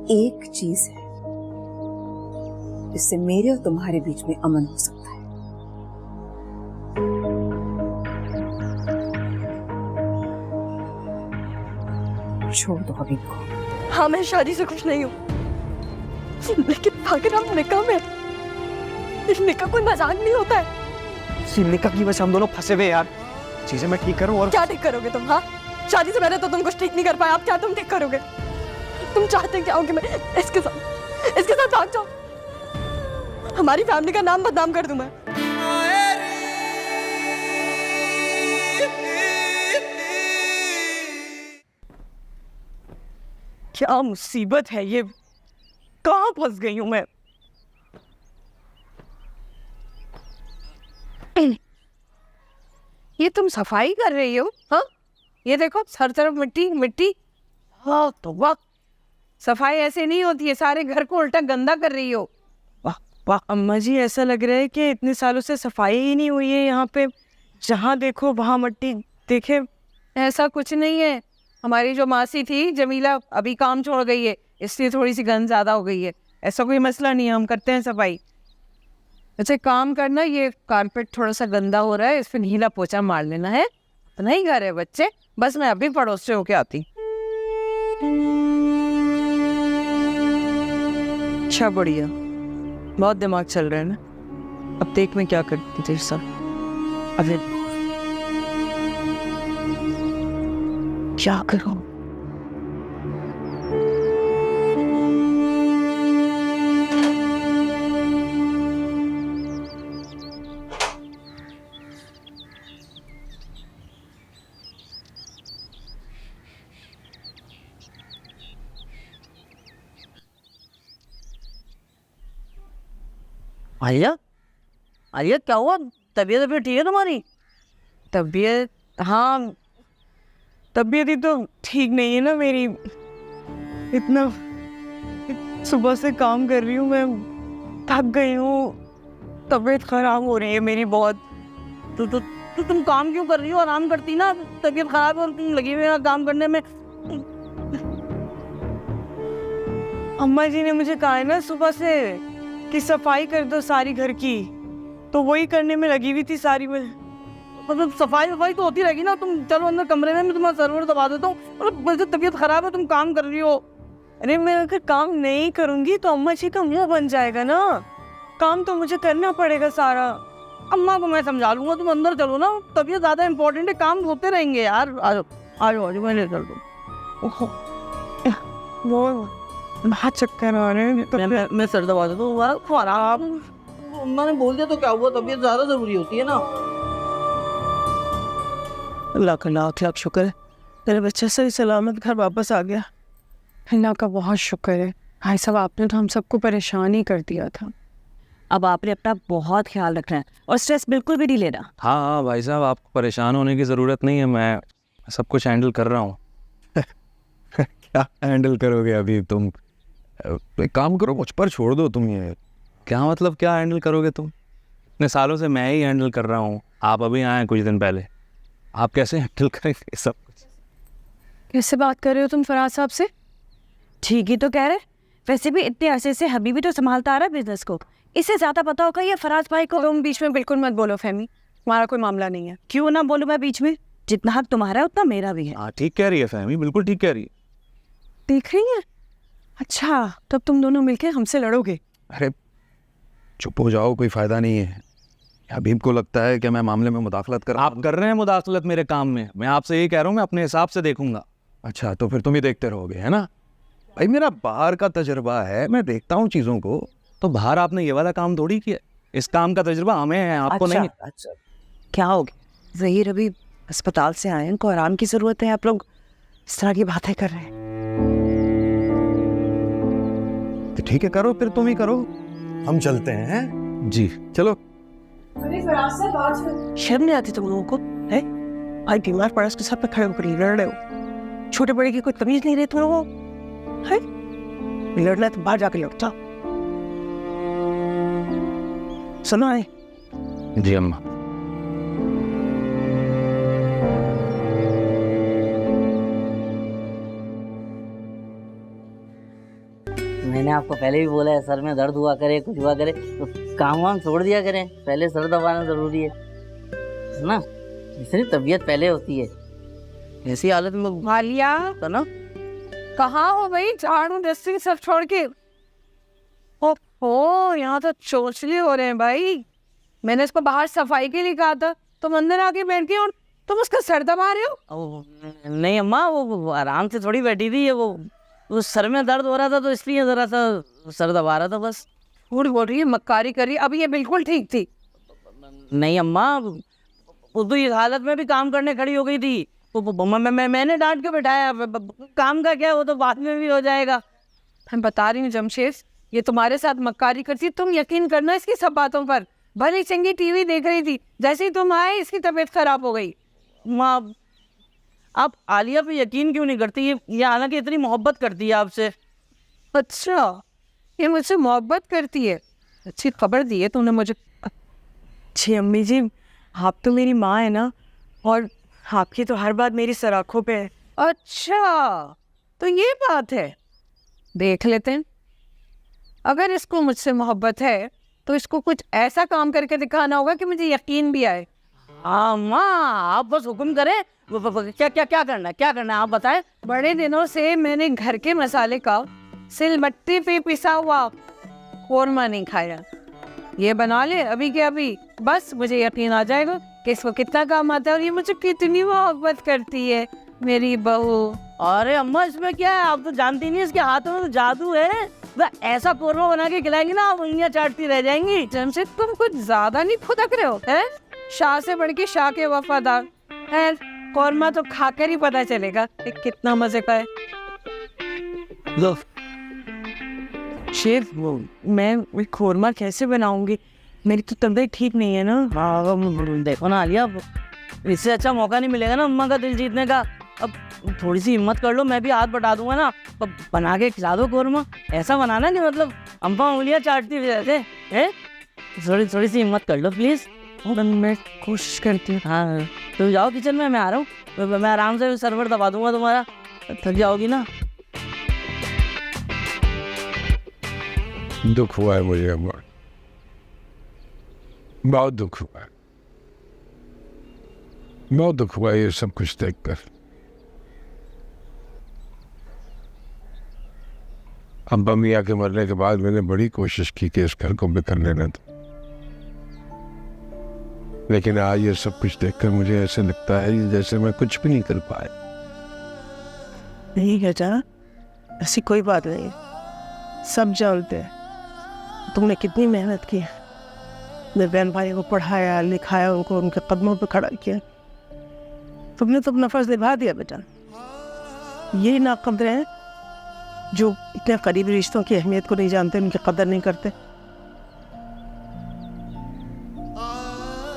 एक चीज है जिससे मेरे और तुम्हारे बीच में अमन हो सकता है। छोड़ दो हबीब को। हाँ, मैं शादी से खुश नहीं हूँ, लेकिन आखिर हम निकाह में, निकाह कोई मजाक नहीं होता है। निकाह की वजह से हम दोनों फंसे हुए यार। चीजें मैं ठीक करूँ और क्या ठीक करोगे तुम? हाँ, शादी से पहले तो तुम कुछ ठीक नहीं कर पाए, अब क्या तुम ठीक करोगे? तुम चाहते क्या हो कि मैं इसके साथ भाग जाऊं? हमारी फैमिली का नाम बदनाम कर दूं मैं। क्या मुसीबत है ये, कहाँ फंस गई हूं मैं? ये तुम सफाई कर रही हो? हाँ, ये देखो हर तरफ मिट्टी मिट्टी। हाँ तो वाह, सफाई ऐसे नहीं होती है, सारे घर को उल्टा गंदा कर रही हो। वाह वाह अम्मा जी, ऐसा लग रहा है कि इतने सालों से सफाई ही नहीं हुई है यहाँ पे, जहाँ देखो वहाँ मिट्टी। देखे, ऐसा कुछ नहीं है, हमारी जो मासी थी जमीला अभी काम छोड़ गई है, इसलिए थोड़ी सी गंद ज्यादा हो गई है। ऐसा कोई मसला नहीं है, हम करते हैं सफाई। अच्छा काम करना, ये कारपेट थोड़ा सा गंदा हो रहा है, इस पर नीला पोछा मार लेना है। तो नहीं घर है बच्चे, बस मैं अभी पड़ोस से होके आती। अच्छा बढ़िया, बहुत दिमाग चल रहा है ना। अब देख मैं क्या करती तेरे साथ। अबे क्या करूं? आलिया, आलिया क्या हुआ? तबीयत अभी ठीक है तुम्हारी? तबीयत, हाँ तबीयत ही तो ठीक नहीं है ना मेरी। इतना सुबह से काम कर रही हूँ मैं, थक गई हूँ, तबीयत खराब हो रही है मेरी बहुत। तो तुम काम क्यों कर रही हो? आराम करती ना, तबीयत खराब है और तुम लगी हुई हो काम करने में। अम्मा जी ने मुझे कहा है ना सुबह से कि सफाई कर दो सारी घर की, तो वही करने में लगी हुई थी सारी में। मतलब सफाई वफाई तो होती रहेगी ना, तुम चलो अंदर कमरे में, मैं तुम्हारा सर्वर दबा देता हूँ। मतलब वैसे तबीयत खराब है, तुम काम कर रही हो। अरे मैं अगर काम नहीं करूंगी तो अम्मा जी का मुंह बन जाएगा ना, काम तो मुझे करना पड़ेगा सारा। अम्मा को मैं समझा लूंगा, तुम अंदर चलो ना, तबीयत ज्यादा इंपॉर्टेंट है, काम होते रहेंगे यार। आ जाओ आ जाओ, मैं ले चल दूँ। वो बहुत चक्कर आ रहे हैं तो मैं सर दबा देता हूँ। आराम, अम्मा ने बोल दिया तो क्या हुआ, तबीयत ज्यादा जरूरी होती है ना। अल्लाह का लाख लाख शुक्र है, मेरे बच्चा सही सलामत घर वापस आ गया। अल्लाह का बहुत शुक्र है। भाई साहब, आपने तो हम सबको परेशान ही कर दिया था। अब आपने अपना बहुत ख्याल रखना है और स्ट्रेस बिल्कुल भी नहीं लेना। हाँ हाँ भाई साहब, आपको परेशान होने की ज़रूरत नहीं है, मैं सब कुछ हैंडल कर रहा हूँ। क्या हैंडल करोगे अभी तुम? एक काम करो, मुझ पर छोड़ दो तुम ये। क्या मतलब क्या हैंडल करोगे तुम? इतने सालों से मैं ही हैंडल कर रहा हूँ, आप अभी आए हैं कुछ दिन पहले, आप कैसे हैंडल करेंगे सब कुछ? कैसे बात कर रहे हो तुम फराज साहब से? ठीक ही तो कह रहे, वैसे भी इतने अरसे से हबीबी तो संभालता आ रहा है बिजनेस को, इससे ज्यादा पता होगा ये फराज भाई को। तुम बीच में बिल्कुल मत बोलो फहमी, हमारा कोई मामला नहीं है। क्यों ना बोलूं मैं बीच में? जितना हक तुम्हारा है उतना मेरा भी है। हाँ ठीक कह रही है फहमी, बिल्कुल ठीक कह रही है। देख रही है? अच्छा, तब तुम दोनों मिलके हमसे लड़ोगे? अरे चुप हो जाओ, कोई फायदा नहीं है। हबीब को लगता है कि मैं मामले में मुदाखलत कर रहा हूं। आप कर रहे हैं मुदाखलत मेरे काम में, मैं आपसे यही कह रहा हूँ, मैं अपने हिसाब से देखूंगा। अच्छा, तो फिर तुम ही देखते रहोगे, है ना? भाई मेरा बाहर का तजुर्बा है, मैं देखता हूँ चीज़ों को। तो बाहर आपने ये वाला काम थोड़ी किया, इस काम का तजुर्बा हमें है, आपको नहीं। अच्छा, क्या हो गया? ज़हीर अभी अस्पताल से आए, उनको आराम की जरूरत है, आप लोग इस तरह की बातें कर रहे हैं। तो ठीक है, करो फिर, तुम ही करो, हम चलते हैं। जी चलो। शर्म नहीं आती तुम लोगों को? है भाई बीमार पड़ा, उसके साथ में खड़े होकर लड़ रहे हो। छोटे बड़े की कोई तमीज नहीं रही तुम लोगों को? है लड़ना है तो बाहर जाके लड़ता। सुनो है? जी अम्मा। मैंने आपको पहले भी बोला है, सर में दर्द हुआ करे, कुछ हुआ करे तो काम वाम छोड़ दिया करें, पहले सर दबाना ज़रूरी है ना। सिर्फ तबीयत पहले होती है, ऐसी हालत में आलिया तो ना। कहाँ हो भाई, झाड़ू डस्टिंग सब छोड़ के। ओहो, यहाँ तो चोचले हो रहे हैं भाई। मैंने इसको बाहर सफाई के लिए कहा था, तुम अंदर आके बैठ गए और तुम उसका सर दबा रहे हो। नहीं अम्मा, वो आराम से थोड़ी बैठी थी, वो सर में दर्द हो रहा था तो इसलिए ज़रा सा सर दबा रहा था बस। झूठ बोल रही है, मक्कारी कर रही है। अभी ये बिल्कुल ठीक थी। नहीं अम्मा, वो तो इस हालत में भी काम करने खड़ी हो गई थी। मैंने डांट के बैठाया, काम का क्या, वो तो बाद में भी हो जाएगा। मैं बता रही हूँ जमशेद, ये तुम्हारे साथ मक्कारी करती। तुम यकीन करना इसकी सब बातों पर। भली चंगी टीवी देख रही थी, जैसे ही तुम आए इसकी तबीयत खराब हो गई। माँ, आप आलिया पे यकीन क्यों नहीं करती? ये हालांकि इतनी मोहब्बत करती है आपसे। अच्छा, ये मुझसे मोहब्बत करती है। अच्छी खबर दी है तुमने मुझे। जी अम्मी जी, आप तो मेरी माँ है ना, और आपकी तो हर बात मेरी सराखों पे है। अच्छा, तो ये बात है। देख लेते हैं, अगर इसको मुझसे मोहब्बत है तो इसको कुछ ऐसा काम करके दिखाना होगा कि मुझे यकीन भी आए। हाँ माँ, आप बस हुक्म करें। क्या क्या क्या करना है, क्या करना है आप बताएं। बड़े दिनों से मैंने घर के मसाले का सिलबट्टे पे पिसा हुआ कोरमा नहीं खाया। ये बना ले अभी के अभी, बस मुझे यकीन आ जाएगा कि इसको कितना काम आता है और ये मुझे कितनी मोहब्बत करती है, मेरी बहू। अरे अम्मा, इसमें क्या है, आप तो जानती नहीं, इसके हाथों में तो जादू है। वह ऐसा कोरमा बना के खिलाएंगी ना, आप उंगलियां चाटती रह जाएंगी। जमशेद, तुम कुछ ज्यादा नहीं खुदक रहे हो, हैं? शाह से बढ़ के शाह के वफादार। खैर, कोरमा तो खाकर ही पता चलेगा कि कितना मजे का है। लो, शेफ, मैं खोरमा कैसे बनाऊंगी? मेरी तो तबीयत ठीक नहीं है ना। हाँ देखो ना आलिया, इससे अच्छा मौका नहीं मिलेगा ना अम्मा का दिल जीतने का। अब थोड़ी सी हिम्मत कर लो, मैं भी हाथ बटा दूंगा ना। अब बना के खिला दो कोरमा, ऐसा बनाना कि मतलब अम्मा उंगलियां चाटती हुई रहते हैं। थोड़ी सी हिम्मत कर लो प्लीज। मैं कोशिश करती हूँ। हाँ, तो जाओ किचन में, मैं आ रहा हूँ। मैं आराम से सर्वर दबा दूंगा तुम्हारा, थक जाओगी ना। दुख हुआ है मुझे अम्मा, बहुत दुख हुआ है, बहुत दुख हुआ है ये सब कुछ देखकर। अब्बा मियाँ के मरने के बाद मैंने बड़ी कोशिश की कि इस घर को बिखर लेना था, लेकिन आज ये सब कुछ देखकर मुझे ऐसे लगता है जैसे मैं कुछ भी नहीं कर पाया। नहीं बेटा, ऐसी कोई बात नहीं, सब जानते हैं तुमने कितनी मेहनत की है। मेरे बहन भाई को पढ़ाया लिखाया, उनको उनके कदमों पर खड़ा किया। तुमने तो अपना फर्ज निभा दिया बेटा। ये नाकदर हैं जो इतने करीबी रिश्तों की अहमियत को नहीं जानते, उनकी कदर नहीं करते।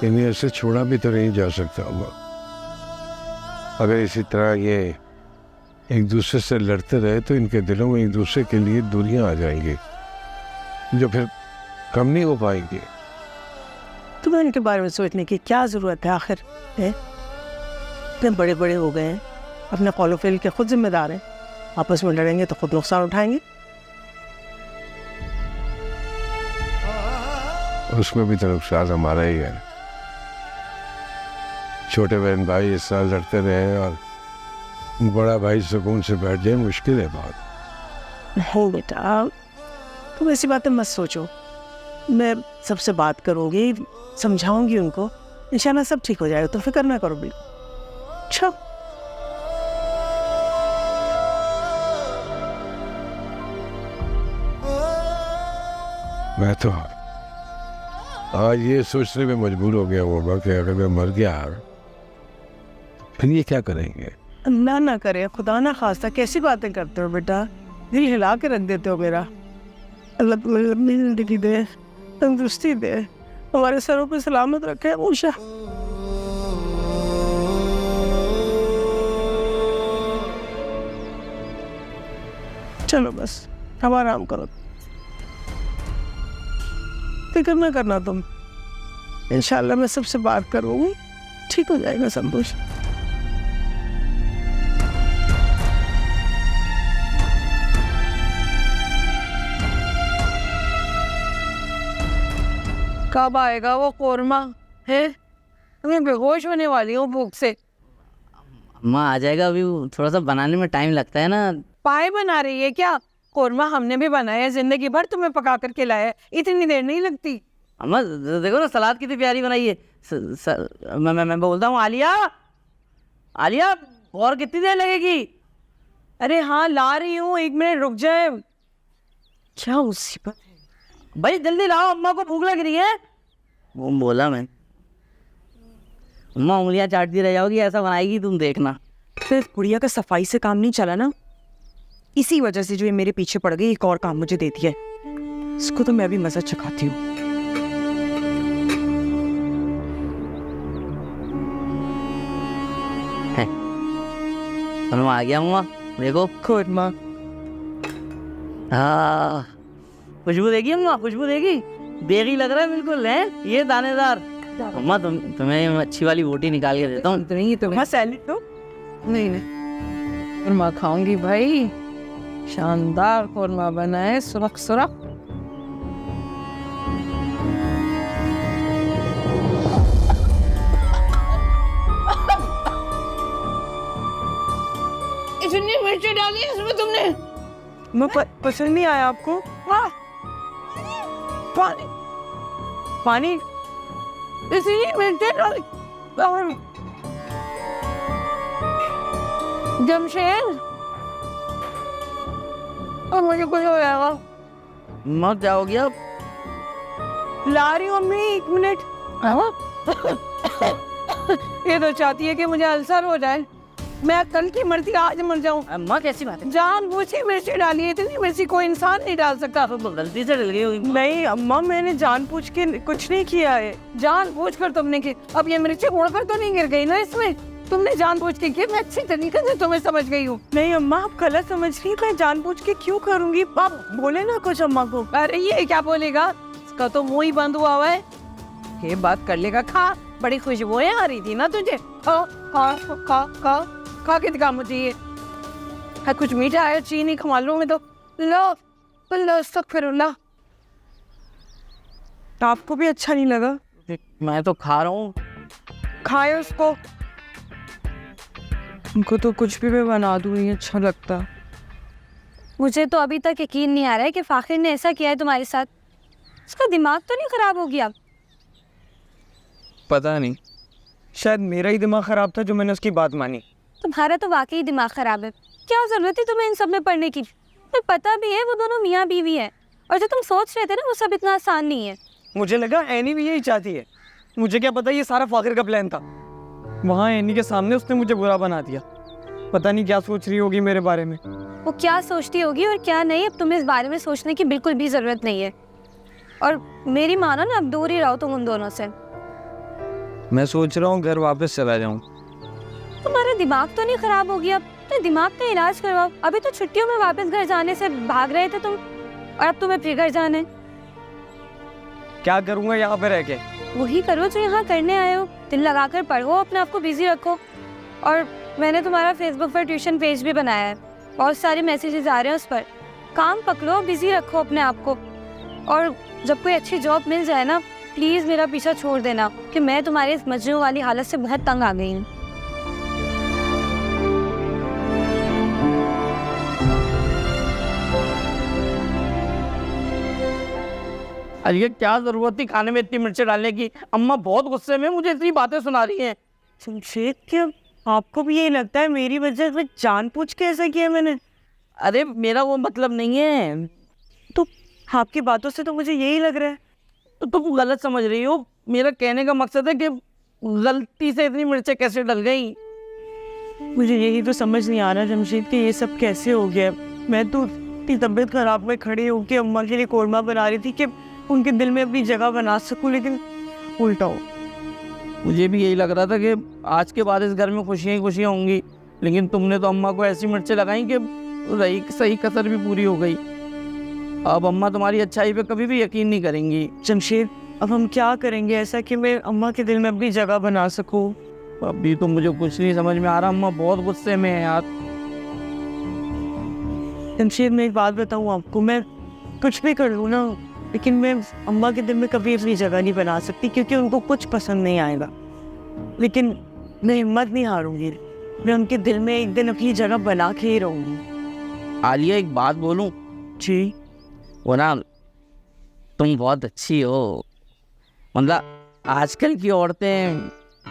इन्हें ऐसे छोड़ा भी तो नहीं जा सकता अम्मा। अगर इसी तरह ये एक दूसरे से लड़ते रहे तो इनके दिलों में एक दूसरे के लिए दूरियां आ जाएंगी जो फिर कम नहीं हो पाएंगी। तुम्हें इनके बारे में सोचने की क्या ज़रूरत है? आखिर है इतने बड़े बड़े हो गए हैं, अपने कौलो फेल के खुद जिम्मेदार हैं। आपस में लड़ेंगे तो खुद नुकसान उठाएंगे। उसमें भी तो नुकसान हमारा ही है। छोटे बहन भाई इस साल लड़ते रहे और बड़ा भाई सुकून से बैठ जाए, मुश्किल है बहुत। नहीं बेटा, तुम ऐसी बातें मत सोचो। मैं सबसे बात करूंगी, समझाऊंगी उनको, इंशाल्लाह सब ठीक हो जाएगा। तो फिक्र ना करो बिल्कुल। अच्छा, मैं तो आज ये सोचने में मजबूर हो गया होगा कि अगर मैं मर गया फिर ये क्या करेंगे। अल्लाह ना करे, खुदा ना खास्ता, कैसी बातें करते हो बेटा, दिल हिला के रख देते हो मेरा। अल्लाह तुम्हें लंबी जिंदगी दे, तंदुरुस्ती दे, हमारे सरों पर सलामत रखे हमेशा। चलो बस अब आराम करो, फिक्र ना करना तुम। इंशाल्लाह मैं सबसे बात करूँगी, ठीक हो जाएगा सब कुछ। कब आएगा वो कोरमा है? मैं बेहोश होने वाली हूँ भूख से। अम्मा आ जाएगा, अभी थोड़ा सा बनाने में टाइम लगता है ना। पाए बना रही है क्या? कोरमा हमने भी बनाया है, जिंदगी भर तुम्हें पका कर खिलाया है, इतनी देर नहीं लगती। अम्मा देखो ना सलाद कितनी प्यारी बनाई है। मैं बोलता हूँ आलिया, आलिया और कितनी देर लगेगी? अरे हाँ ला रही हूँ, 1 मिनट रुक जाए। क्या मुसीबत है भाई जल्दी लाओ, अम्मा को भूख लग रही है। वो बोला मैं, अम्मा उंगलियां चाटती रह जाओगी, ऐसा बनाएगी तुम देखना। फिर गुड़िया का सफाई से काम नहीं चला ना, इसी वजह से जो ये मेरे पीछे पड़ गई, एक और काम मुझे दे दिया है। इसको तो मैं भी मजा चखाती हूँ। आ गया अम्मा, देखो कोरमा हाँ, खुशबू देगी अम्मा, खुशबू देगी। बेगी लग रहा है बिल्कुल है ये, दानेदार। अम्मा तुम्हें अच्छी वाली बोटी निकाल के देता हूँ। नहीं तुम्हें सैलेड तो नहीं कोरमा खाऊंगी भाई, शानदार कोरमा बना है, सुरख सुरख। इतनी मिर्ची डाली है इसमें तुमने? मैं पसंद नहीं आया आपको? हाँ पानी पानी इतनी मिर्ची डाली। जमशेद अब मुझे कुछ हो जाएगा। मत जाओगी अब? ला रही हूँ अम्मी, 1 मिनट। ये तो चाहती है कि मुझे अल्सर हो जाए, मैं कल की मरती आज मर जाऊं। अम्मा कैसी बात है? जानबूझ के मिर्ची डाली है, इतनी मिर्ची कोई इंसान नहीं डाल सकता। तो गलती से डल गई होगी। नहीं अम्मा, मैंने जानबूझ के कुछ नहीं किया है। जानबूझ कर तुमने की। अब ये मिर्ची उड़कर तो नहीं गिर गई ना इसमें? तुमने जानबूझ के किया, मैं अच्छी तरीके से तुम्हें समझ गई हूँ। नहीं अम्मा, आप गलत समझ रही, मैं जानबूझ के क्यों करूंगी? आप बोले ना कुछ अम्मा को। अरे ये क्या बोलेगा, इसका तो मुंह ही बंद हुआ हुआ है। ये बात कर लेगा। खा, बड़ी खुशबुएं आ रही थी ना तुझे। खा खा खा खा खा के दिखा मुझे ये। है कुछ मीठा है, चीनी खा लूं मैं तो। लो लो अस्तगफिरुल्लाह। आपको भी अच्छा नहीं लगा? मैं तो खा रहा हूँ। खाए उसको। उनको तो कुछ भी मैं बना दूँ नहीं अच्छा लगता। मुझे तो अभी तक यकीन नहीं आ रहा है कि फाखिर ने ऐसा किया है तुम्हारे साथ। उसका दिमाग तो नहीं खराब हो गया? पता नहीं, शायद मेरा ही दिमाग खराब था जो मैंने उसकी बात मानी। तुम्हारा तो वाकई दिमाग खराब है। क्या जरूरत है तुम्हें इन सब में पढ़ने की? तुम्हें पता भी है वो दोनों मियाँ बीवी है, और जो तुम सोच रहे थे ना वो सब इतना आसान नहीं है। मुझे लगा एनी भी यही चाहती है, मुझे क्या पता ये सारा फाखिर का प्लान था। वहाँ एनी के सामने उसने मुझे बुरा बना दिया। पता नहीं क्या सोच रही होगी मेरे बारे में। वो क्या सोचती होगी और क्या नहीं, अब तुम्हें इस बारे में सोचने की बिल्कुल भी ज़रूरत नहीं है। और मेरी मानो ना, अब दूर ही रहो तुम उन दोनों से। मैं सोच रहा हूँ घर वापस चला जाऊँ। तुम्हारा दिमाग तो नहीं खराब हो गया? तो दिमाग का इलाज करवाओ। अभी तो छुट्टियों में वापस घर जाने से भाग रहे थे तुम, और अब तुम्हें फिर घर जाना है। क्या करूँगा यहाँ पे रह के? वही करो जो यहाँ करने आए हो। दिल लगाकर पढ़ो, अपने आप को बिजी रखो। और मैंने तुम्हारा फेसबुक पर ट्यूशन पेज भी बनाया है, बहुत सारे मैसेजेस आ रहे हैं उस पर। काम पकड़ो, बिजी रखो अपने आप को। और जब कोई अच्छी जॉब मिल जाए ना, प्लीज़ मेरा पीछा छोड़ देना, कि मैं तुम्हारी इस मजनू वाली हालत से बहुत तंग आ गई हूँ। अरे ये क्या जरूरत थी खाने में इतनी मिर्ची डालने की? अम्मा बहुत गुस्से में मुझे इतनी बातें सुना रही हैं। जमशेद, क्या आपको भी यही लगता है मेरी वजह से जानबूझ के ऐसा किया मैंने? अरे मेरा वो मतलब नहीं है। तो आपकी बातों से तो मुझे यही लग रहा है। तो तुम गलत समझ रही हो। मेरा कहने का मकसद है कि गलती से इतनी मिर्चें कैसे डल गई। मुझे यही तो समझ नहीं आ रहा जमशेद कि ये सब कैसे हो गया। मैं तो इतनी तबीयत खराब में खड़ी होकर अम्मा के लिए कोरमा बना रही थी कि उनके दिल में अपनी जगह बना सकूं, लेकिन उल्टा हो। मुझे भी यही लग रहा था कि आज के बाद इस घर में खुशियाँ ही खुशियाँ होंगी, लेकिन तुमने तो अम्मा को ऐसी मिर्चें लगाई कि रही सही कसर भी पूरी हो गई। अब अम्मा तुम्हारी अच्छाई पे कभी भी यकीन नहीं करेंगी। जमशेद, अब हम क्या करेंगे ऐसा कि मैं अम्मा के दिल में अपनी जगह बना सकूं? अभी तो मुझे कुछ नहीं समझ में आ रहा। अम्मा बहुत गुस्से में है यार। जमशेद, मैं एक बात बताऊं आपको, मैं कुछ भी कर लूँ ना, लेकिन मैं अम्मा के दिल में कभी अपनी जगह नहीं बना सकती क्योंकि उनको कुछ पसंद नहीं आएगा। लेकिन मैं हिम्मत नहीं हारूंगी, मैं उनके दिल में एक दिन अपनी जगह बना के ही रहूंगी। आलिया एक बात बोलूं? जी। वो ना, तुम बहुत अच्छी हो। मतलब आजकल की औरतें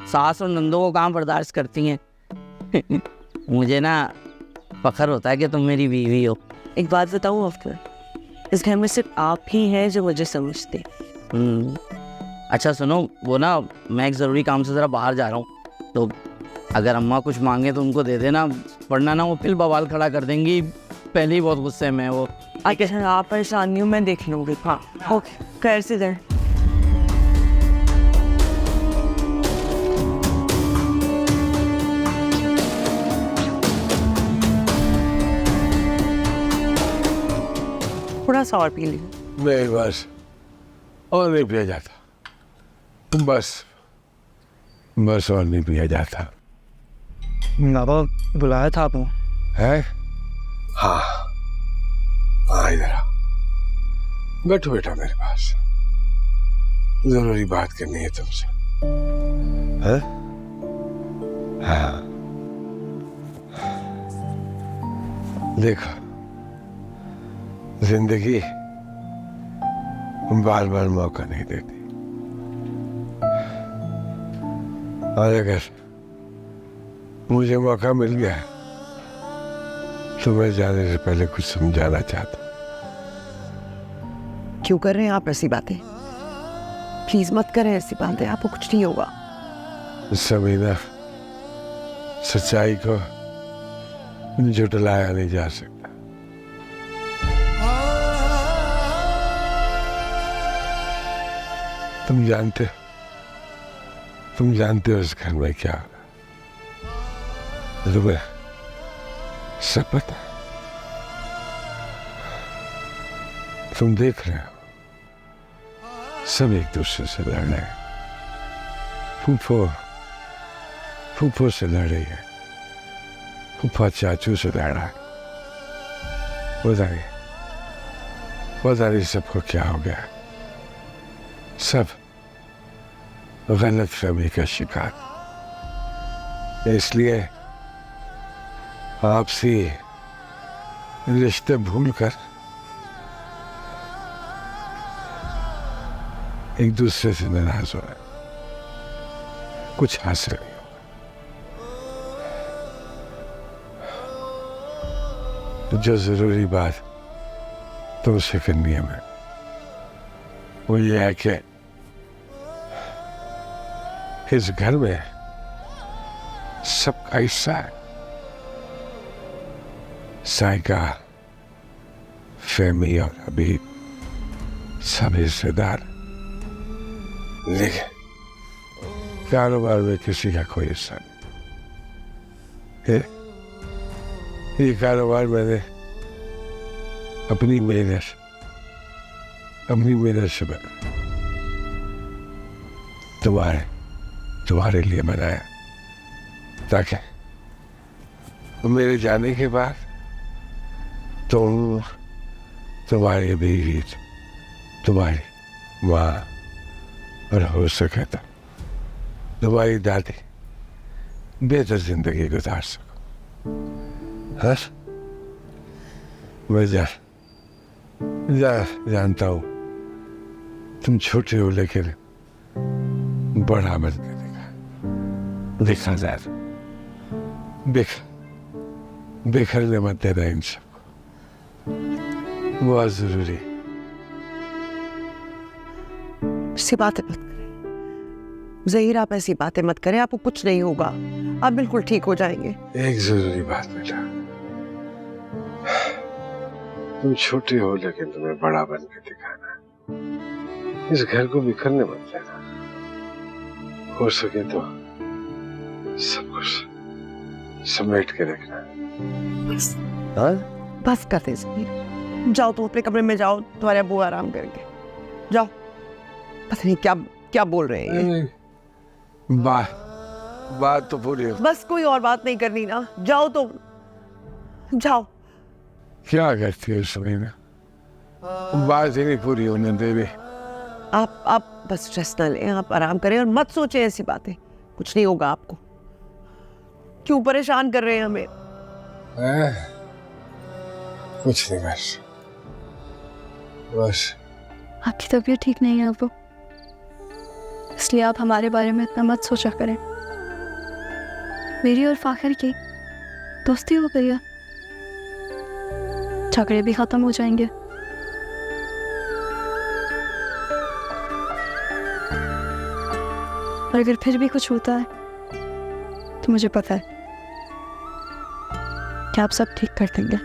सास और नंदों को कहाँ बर्दाश्त करती हैं। मुझे ना फख्र होता है कि तुम मेरी बीवी हो। एक बात बताऊँ अफ्तर, इस घर में सिर्फ आप ही हैं जो मुझे समझते। अच्छा सुनो, वो ना मैं एक ज़रूरी काम से ज़रा बाहर जा रहा हूँ, तो अगर अम्मा कुछ मांगे तो उनको दे देना, वरना ना वो फिर बवाल खड़ा कर देंगी। पहले ही बहुत गुस्से में है वो। अच्छा आप परेशान नहीं हो, मैं देख लूँगी। हाँ ओके, खैर से जाए। थोड़ा सा और पी लीजिए। नहीं बस, और नहीं पिया जाता। बस और नहीं पिया जाता। बाबा बुलाया था आपने? है? हाँ हाँ, इधर आ, बैठो बेटा मेरे पास, जरूरी बात करनी है तुमसे। है? हाँ देखो, जिंदगी बार बार मौका नहीं देती, और अगर मुझे मौका मिल गया तो मैं जाने से पहले कुछ समझाना चाहता। क्यों कर रहे हैं आप ऐसी बातें? प्लीज मत करें ऐसी बातें, आपको कुछ नहीं होगा। समीना, सच्चाई को झुटलाया नहीं जा सकता। तुम जानते हो इस घर में क्या हो रहा है। तुम्हें सब पता है, तुम देख रहे हो, सब एक दूसरे से लड़ रहे हैं। फूफो से लड़ रही है, फूफा चाचू से लड़ रहा है। पता नहीं सबको क्या हो गया, सब गलत फहमी का शिकार। इसलिए आपसी रिश्ते भूलकर एक दूसरे से नाराज हो रहे, कुछ हासिल नहीं होगा। जो जरूरी बात तुमसे करनी है मैं, वो ये है कि इस घर में सबका हिस्सा है। साइका, फहमी और अभी सब हिस्सेदार, लेकिन कारोबार में किसी का कोई हिस्सा नहीं। ये कारोबार मैंने अपनी मेहनत से बना, तुम्हारे लिए बनाया, ताकि मेरे जाने के बाद तुम्हारी बीवी, तुम्हारी माँ और हो सके तो तुम्हारी दादी बेहतर जिंदगी गुजार सको। हाँ, मैं जानता हूँ तुम छोटे हो, लेकिन बड़ा बन के देखा जाए, बिखरने मत देना इन सबको, बहुत जरूरी। ऐसी बातें मत करें ज़हीर, आप ऐसी बातें मत करें, आपको कुछ नहीं होगा, आप बिल्कुल ठीक हो जाएंगे। एक जरूरी बात बेटा, तुम छोटे हो लेकिन तुम्हें बड़ा बन के दिखाना है। इस घर को बिखरने मत देना, हो सके तो सब कुछ समेट के रखना। बस करते ज़हीर, जाओ तुम अपने कमरे में जाओ, तुम्हारे अब्बू आराम करेंगे, जाओ। पता नहीं क्या बोल रहे हैं ये। बात तो पूरी हो। बस कोई और बात नहीं करनी ना, जाओ तुम, जाओ। क्या करती है समीना? बात ही नहीं पूरी होने दे रहे। आप बस स्ट्रेस ना लें, आप आराम करें और मत सोचें ऐसी बातें। कुछ नहीं होगा आपको। क्यों परेशान कर रहे हैं हमें? कुछ नहीं, बस आपकी तबीयत ठीक नहीं है अब्बू, इसलिए आप हमारे बारे में इतना मत सोचा करें। मेरी और फाखिर की दोस्ती हो गई है, झगड़े भी खत्म हो जाएंगे। और अगर फिर भी कुछ होता है तो मुझे पता है कि आप सब ठीक कर देंगे।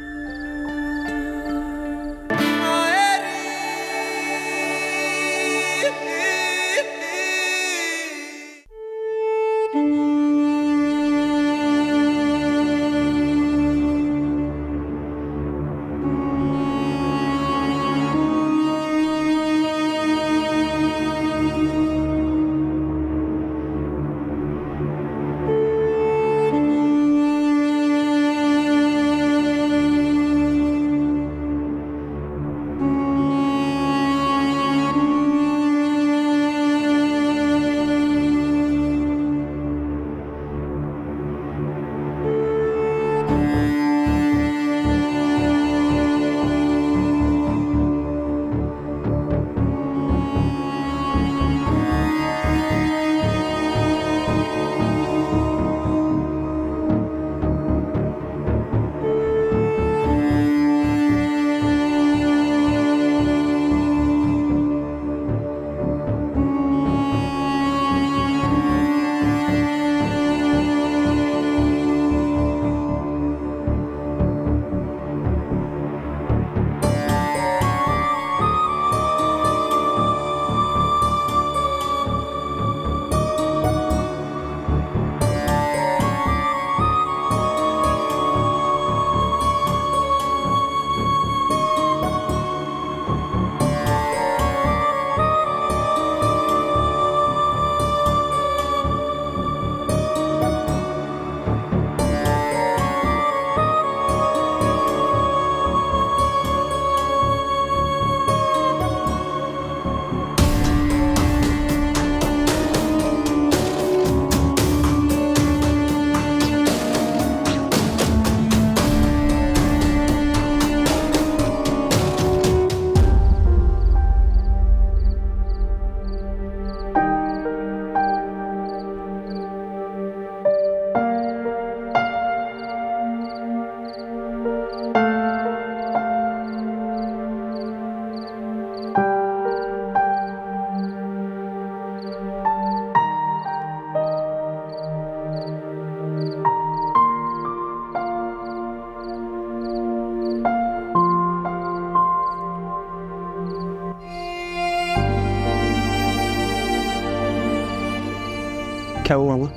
क्या हुआ माँ?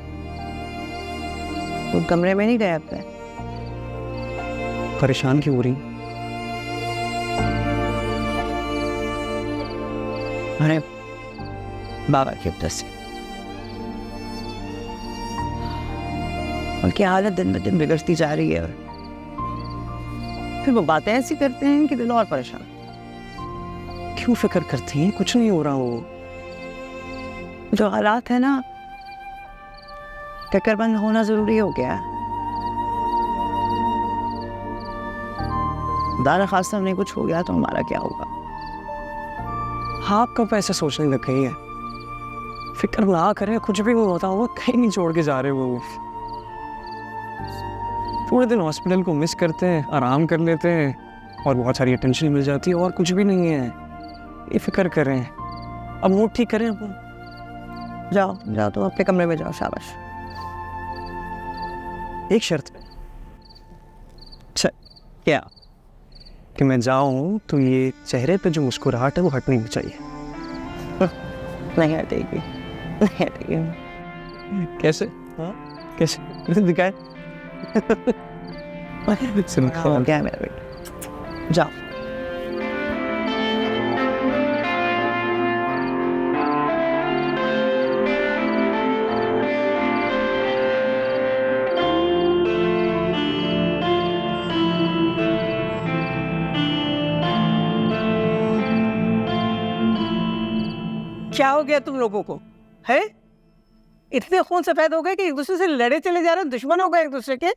वो कमरे में नहीं गए अब तक? परेशान क्यों हो रही? अरे बाबा की वजह से उनकी हालत दिन ब दिन बिगड़ती जा रही है। फिर वो बातें ऐसी करते हैं कि दिल और परेशान। क्यों फिक्र करती हैं? कुछ नहीं हो रहा। वो जो हालात है ना, टक्करबंद होना जरूरी हो गया है। दारा खासा नहीं कुछ हो गया तो हमारा क्या होगा? आप कब ऐसे सोचने लग गई है? फिक्र ना करें, कुछ भी नहीं होता। वो कहीं नहीं छोड़ के जा रहे वो। थोड़े दिन हॉस्पिटल को मिस करते हैं, आराम कर लेते हैं और बहुत सारी अटेंशन मिल जाती है और कुछ भी नहीं है। ये फिक्र करें, अब मूड ठीक करें अपन। जाओ जाओ, तो अपने कमरे में जाओ। शाबाश। एक शर्त पे। अच्छा, क्या? कि मैं जाऊं तो ये चेहरे पे जो मुस्कुराहट है वो हटनी नहीं चाहिए। नहीं हटेगी, नहीं हटेगी। कैसे? हाँ कैसे दिखाए? क्या है मेरा बेटा? जाओ। गया तुम लोगों को? है इतने खून सफेद हो गए कि एक दूसरे से लड़े चले जा रहे हो, दुश्मन हो गए एक दूसरे के।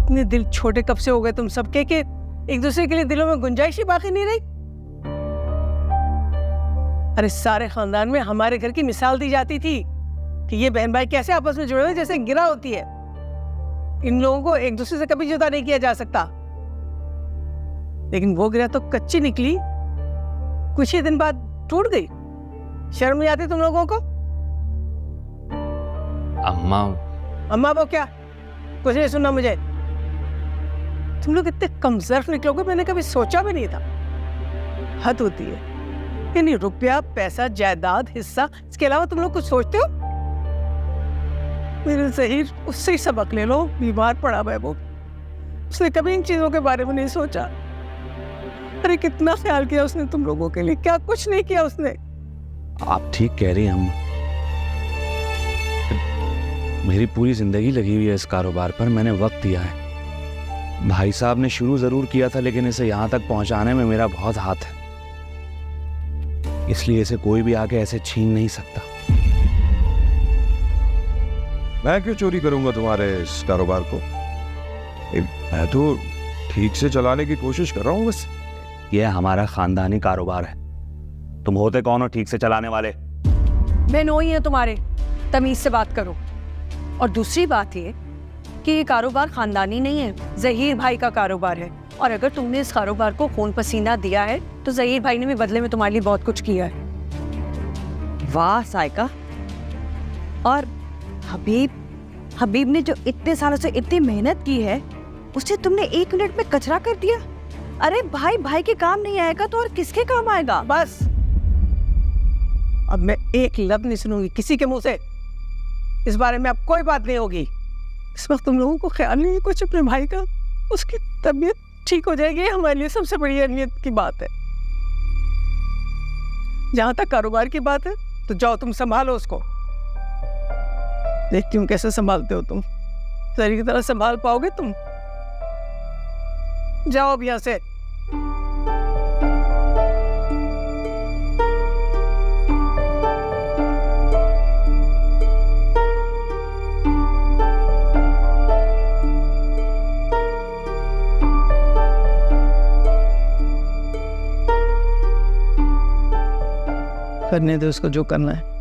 इतने दिल छोटे कब से हो गए तुम सबके कि एक दूसरे के लिए दिलों में गुंजाइश ही बाकी नहीं रही? अरे सारे खानदान में हमारे घर की मिसाल दी जाती थी कि ये बहन भाई कैसे आपस में जुड़े हुए जैसे गिरा होती है। इन लोगों को एक दूसरे से कभी जुदा नहीं किया जा सकता, लेकिन वो गिरा तो कच्ची निकली, कुछ ही दिन बाद टूट गई। शर्म नहीं आती तुम लोगों को? अम्मा अम्मा वो क्या, कुछ नहीं सुनना मुझे। तुम लोग इतने कमजोर निकलोगे मैंने कभी सोचा भी नहीं था। हद होती है। यानी रुपया, पैसा, जायदाद, हिस्सा, इसके अलावा तुम लोग कुछ सोचते हो? मेरे ज़हीर उससे ही सबक ले लो, बीमार पड़ा है वो, उसने कभी इन चीजों के बारे में नहीं सोचा। अरे कितना ख्याल किया उसने तुम लोगों के लिए, क्या कुछ नहीं किया उसने। आप ठीक कह रही हैं अम्मा, मेरी पूरी जिंदगी लगी हुई है इस कारोबार पर। मैंने वक्त दिया है। भाई साहब ने शुरू जरूर किया था, लेकिन इसे यहां तक पहुंचाने में मेरा बहुत हाथ है, इसलिए इसे कोई भी आके ऐसे छीन नहीं सकता। मैं क्यों चोरी करूंगा तुम्हारे इस कारोबार को? मैं तो ठीक से चलाने की कोशिश कर रहा हूँ बस। यह हमारा खानदानी कारोबार है। तुम होते कौन हो ठीक से चलाने वाले? बहनों ही है तुम्हारे, तमीज से बात करो। और दूसरी बात ये कि ये कारोबार खानदानी नहीं है, ज़हीर भाई का कारोबार है। और अगर तुमने इस कारोबार को खून पसीना दिया है तो ज़हीर भाई ने भी बदले में तुम्हारे लिए बहुत कुछ किया है। वाह साइका। और हबीब ने जो इतने सालों से इतनी मेहनत की है, उसे तुमने 1 मिनट में कचरा कर दिया। अरे भाई भाई के काम नहीं आएगा तो और किसके काम आएगा? बस अब मैं एक लफ्ज नहीं सुनूंगी किसी के मुंह से। इस बारे में अब कोई बात नहीं होगी। इस वक्त तुम लोगों को ख्याल नहीं है कुछ अपने भाई का? उसकी तबीयत ठीक हो जाएगी, हमारे लिए सबसे बड़ी अहमियत की बात है। जहां तक कारोबार की बात है तो जाओ तुम संभालो उसको। देखती हूँ कैसे संभालते हो तुम। सही की तरह संभाल पाओगे तुम? जाओ अब यहाँ से। करने दो उसको जो करना है।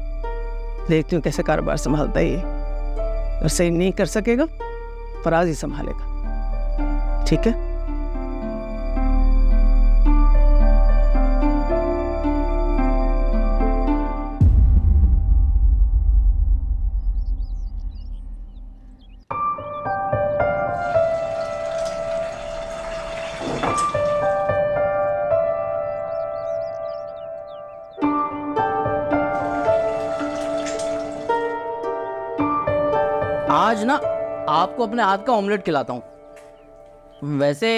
देखती हूँ कैसे कारोबार संभालता है ये। और सही नहीं कर सकेगा फराज ही संभालेगा, ठीक है? आज ना आपको अपने हाथ का ऑमलेट खिलाता हूँ। वैसे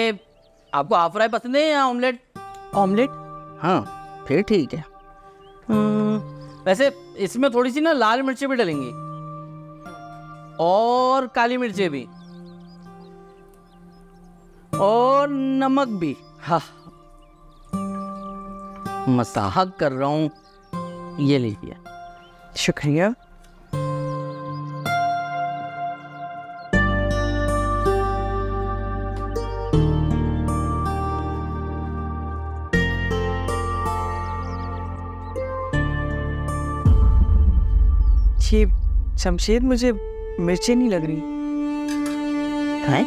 आपको हाफ फ्राई पसंद है या ऑमलेट? ऑमलेट? हाँ फिर ठीक है। वैसे इसमें थोड़ी सी ना लाल मिर्चें भी डलेंगी और काली मिर्चें भी और नमक भी। हाँ मजाक कर रहा हूँ, ये लीजिए। शुक्रिया। ये शमशेर मुझे मिर्चें नहीं लग रही। हैं?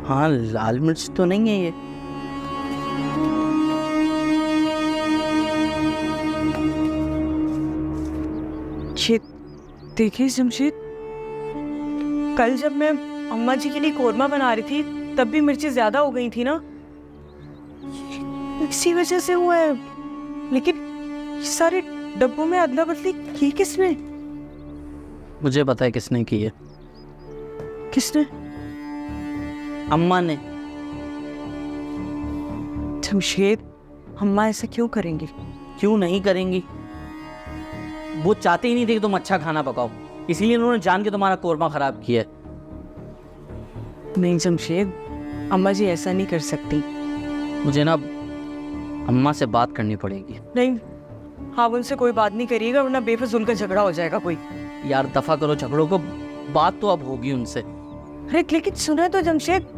हाँ लाल मिर्च तो नहीं है ये। देखिए शमशेर, कल जब मैं अम्मा जी के लिए कोरमा बना रही थी तब भी मिर्चें ज्यादा हो गई थी ना, इसी वजह से हुआ है। लेकिन सारे डब्बों में अदला बदली की किसने? मुझे पता है किसने की है। किसने? अम्मा ने। शमशेर, अम्मा ऐसा क्यों करेंगी? क्यों नहीं करेंगी? वो चाहते ही नहीं थे कि तुम अच्छा खाना पकाओ, इसीलिए उन्होंने जान के तुम्हारा कोरमा खराब किया। नहीं शमशेर, अम्मा जी ऐसा नहीं कर सकती। मुझे ना अम्मा से बात करनी पड़ेगी। नहीं, आप उनसे कोई बात नहीं करिएगा वरना बेफजूल का झगड़ा हो जाएगा कोई। यार दफा करो झगड़ों को, बात तो अब होगी उनसे। अरे लेकिन सुना तो जमशेद,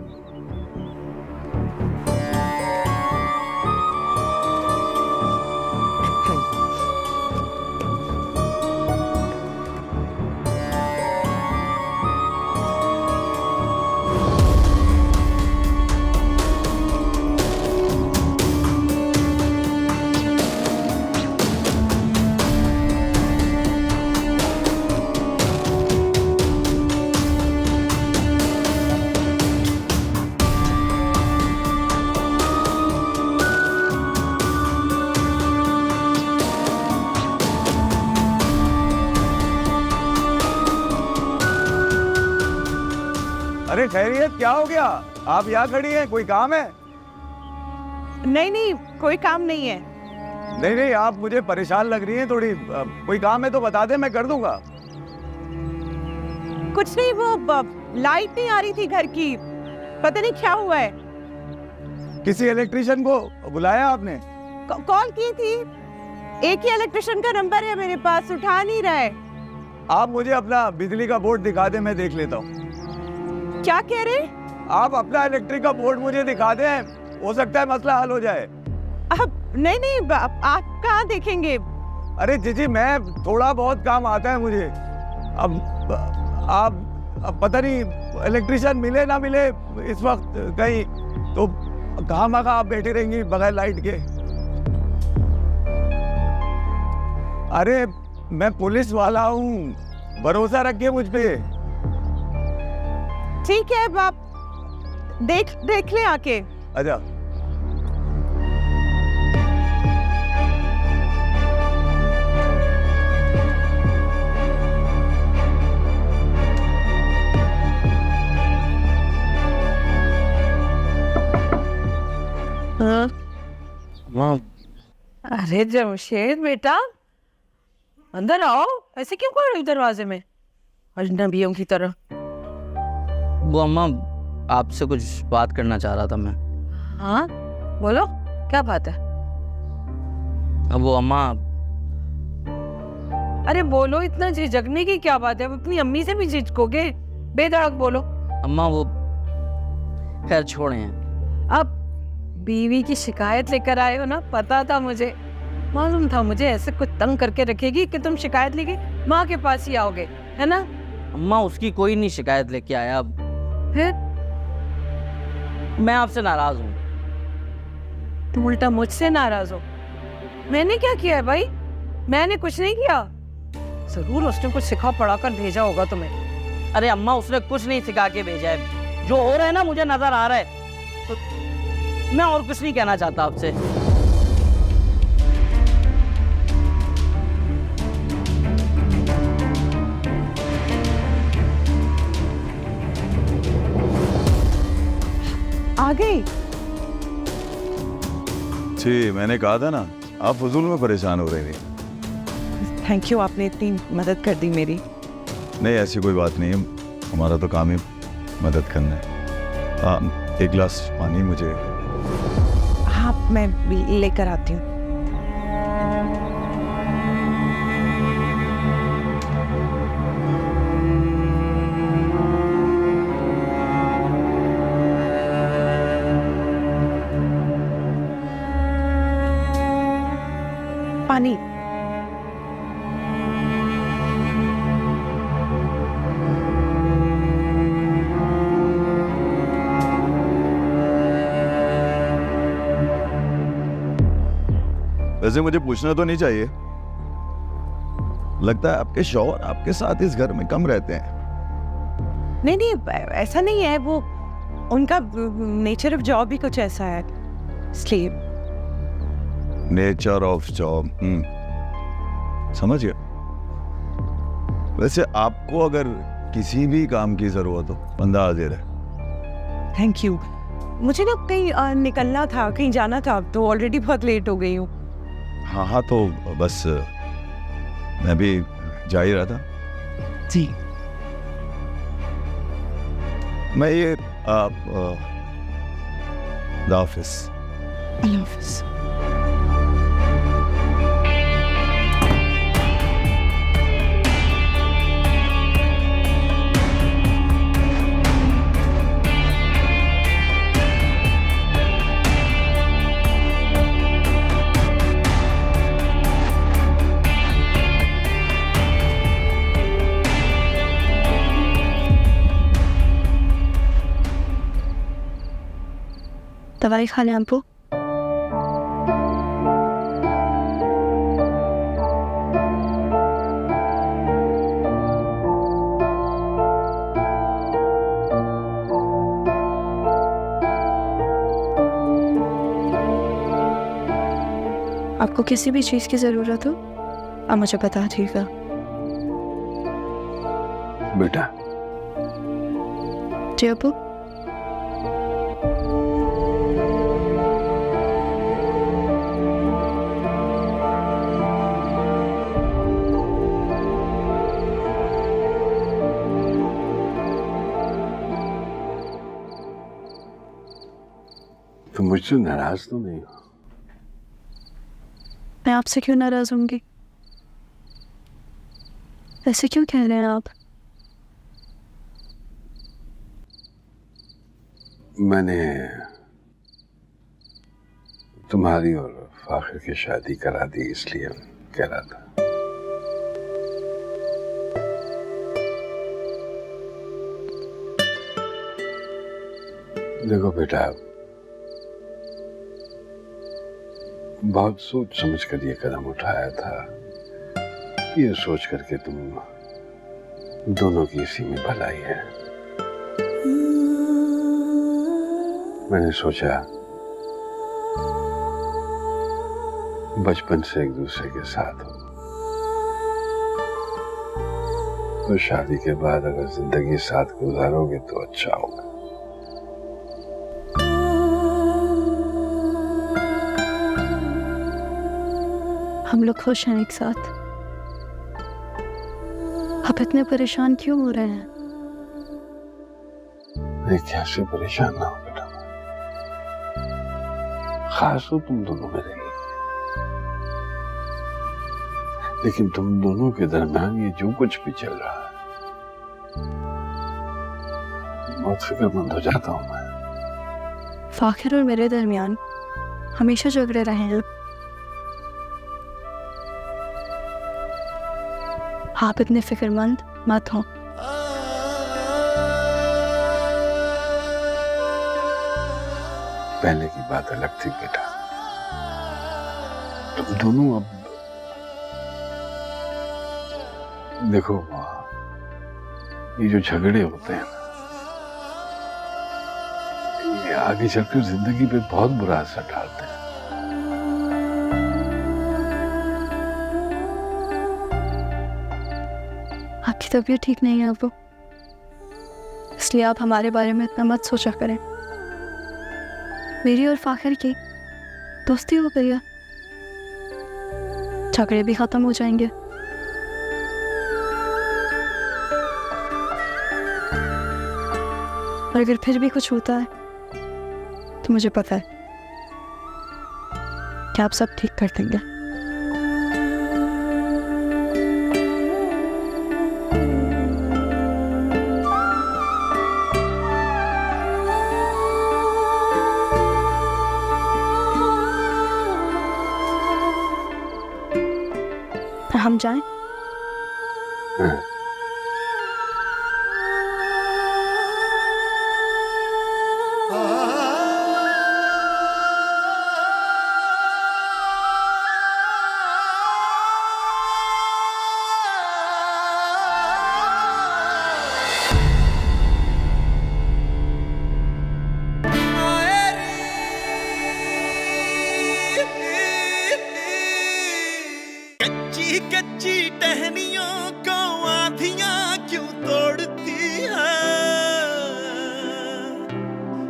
अरे खैरियत, क्या हो गया? आप यहाँ खड़ी हैं, कोई काम है? नहीं नहीं, कोई काम नहीं है। नहीं नहीं, आप मुझे परेशान लग रही हैं थोड़ी। कोई काम है तो बता दे, मैं कर दूंगा। कुछ नहीं, वो लाइट नहीं आ रही थी घर की, पता नहीं क्या हुआ है। किसी इलेक्ट्रिशियन को बुलाया आपने? कॉल की थी, एक ही इलेक्ट्रिशियन का नंबर है मेरे पास, उठा नहीं रहा है। आप मुझे अपना बिजली का बोर्ड दिखा दे, मैं देख लेता हूँ। क्या कह रहे? आप अपना इलेक्ट्रिक का बोर्ड मुझे दिखा दें, हो सकता है मसला हल हो जाए। अब नहीं, आप कहाँ देखेंगे? अरे जीजी, मैं थोड़ा बहुत काम आता है मुझे। अब पता नहीं इलेक्ट्रिशियन मिले ना मिले इस वक्त कहीं, तो कहाँ मगा आप बैठी रहेंगी बगैर लाइट के। अरे मैं पुलिस वाला हूँ, भरोसा रखिए मुझ पे। ठीक है, अब आप देख ले आके। अच्छा, माँ, अरे जमशेद बेटा, अंदर आओ। ऐसे क्यों खड़े हो दरवाजे में अजनबियों की तरह? वो अम्मा, आपसे कुछ बात करना चाह रहा था मैं। हाँ बोलो, क्या बात है? अब वो अम्मा, अरे बोलो, इतना झिझकने की क्या बात है? अब अपनी अम्मी से भी झिझकोगे? बेधड़क बोलो। अम्मा वो खैर छोड़े हैं। अब बीवी की शिकायत लेकर आए हो ना, पता था मुझे, मालूम था मुझे ऐसे कुछ तंग करके रखेगी कि तुम शिकायत लेके माँ के पास ही आओगे, है ना? अम्मा उसकी कोई नहीं शिकायत लेके आया। अब फिर मैं आपसे नाराज हूँ। तुम उल्टा मुझसे नाराज हो? मैंने क्या किया है भाई? मैंने कुछ नहीं किया। जरूर उसने कुछ सिखा पढ़ा कर भेजा होगा तुम्हें। अरे अम्मा, उसने कुछ नहीं सिखा के भेजा है। जो हो रहा है ना मुझे नजर आ रहा है, तो मैं और कुछ नहीं कहना चाहता आपसे। आ गई? जी मैंने कहा था ना, आप फजूल में परेशान हो रहे थे। थैंक यू, आपने इतनी मदद कर दी मेरी। नहीं ऐसी कोई बात नहीं है, हमारा तो काम ही मदद करना है। एक गिलास पानी मुझे। हाँ, मैं लेकर आती हूँ। पानी। वैसे मुझे पूछना तो नहीं चाहिए, लगता है आपके शौहर आपके साथ इस घर में कम रहते हैं। नहीं नहीं, ऐसा नहीं है, वो उनका नेचर ऑफ जॉब ही कुछ ऐसा है, इसलिए। नेचर ऑफ जॉब, समझ गया। वैसे आपको अगर किसी भी काम की जरूरत हो, बंदा हाजिर है। Thank you. मुझे ना कहीं निकलना था, कहीं जाना था, तो ऑलरेडी बहुत लेट हो गई हूँ। हाँ हाँ, तो बस मैं भी जा ही रहा था। जी। मैं ये द ऑफिस। अल्लाह हाफिज़। दवाई खा लें आपको? आपको किसी भी चीज़ की ज़रूरत हो आप मुझे बता दीजिएगा। बेटा जी अबू। तुम मुझसे नाराज तो नहीं हो? मैं आपसे क्यों नाराज होंगी? ऐसे क्यों कह रहे हैं आप? मैंने तुम्हारी और फाखिर की शादी करा दी इसलिए कह रहा था। देखो बेटा, बहुत सोच समझ कर ये कदम उठाया था, ये सोच करके तुम दोनों की इसी में भलाई है। मैंने सोचा बचपन से एक दूसरे के साथ हो, तो शादी के बाद अगर जिंदगी साथ गुजारोगे तो अच्छा होगा। हम लोग खुश हैं एक साथ। आप इतने परेशान क्यों हो रहे हैं? मैं कैसे परेशान ना हो बेटा, खास तो तुम दोनों में रही, लेकिन तुम दोनों के दरमियान ये जो कुछ भी चल रहा है, बहुत फिक्रमंद हो जाता हूं मैं। फाखिर और मेरे दरमियान हमेशा झगड़े रहे हैं। आप इतने फिक्रमंद मत हो। पहले की बात अलग थी बेटा, तुम दोनों अब देखो, ये जो झगड़े होते हैं ना, ये आगे चलकर जिंदगी पे बहुत बुरा असर डालते हैं। आपकी तबीयत ठीक नहीं है अबू, इसलिए आप हमारे बारे में इतना मत सोचा करें। मेरी और फाखिर की दोस्ती हो गई है, झगड़े भी खत्म हो जाएंगे। और अगर फिर भी कुछ होता है तो मुझे पता है कि आप सब ठीक कर देंगे। हम जाएं? हाँ। कच्ची कच्ची टहनियों को आंधियां क्यों तोड़ती है,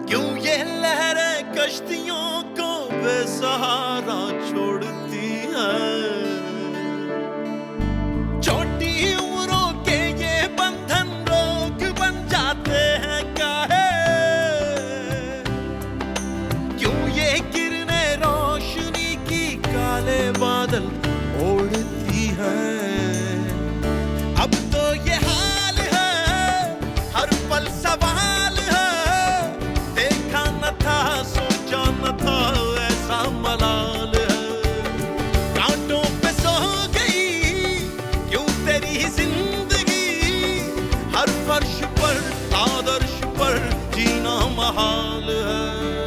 क्यों ये लहरें कश्तियों को बेसहारा छोड़ती है। छोटी उम्रों के ये बंधन रोग बन जाते हैं काहे, क्यों ये किरणें रोशनी की काले बादल ओढ़ती है। अब तो ये हाल है, हर पल सवाल है, देखा न था सोचा न था ऐसा मलाल है। कांटों पे सो गई क्यों तेरी जिंदगी, हर फर्श पर आदर्श पर जीना महाल है।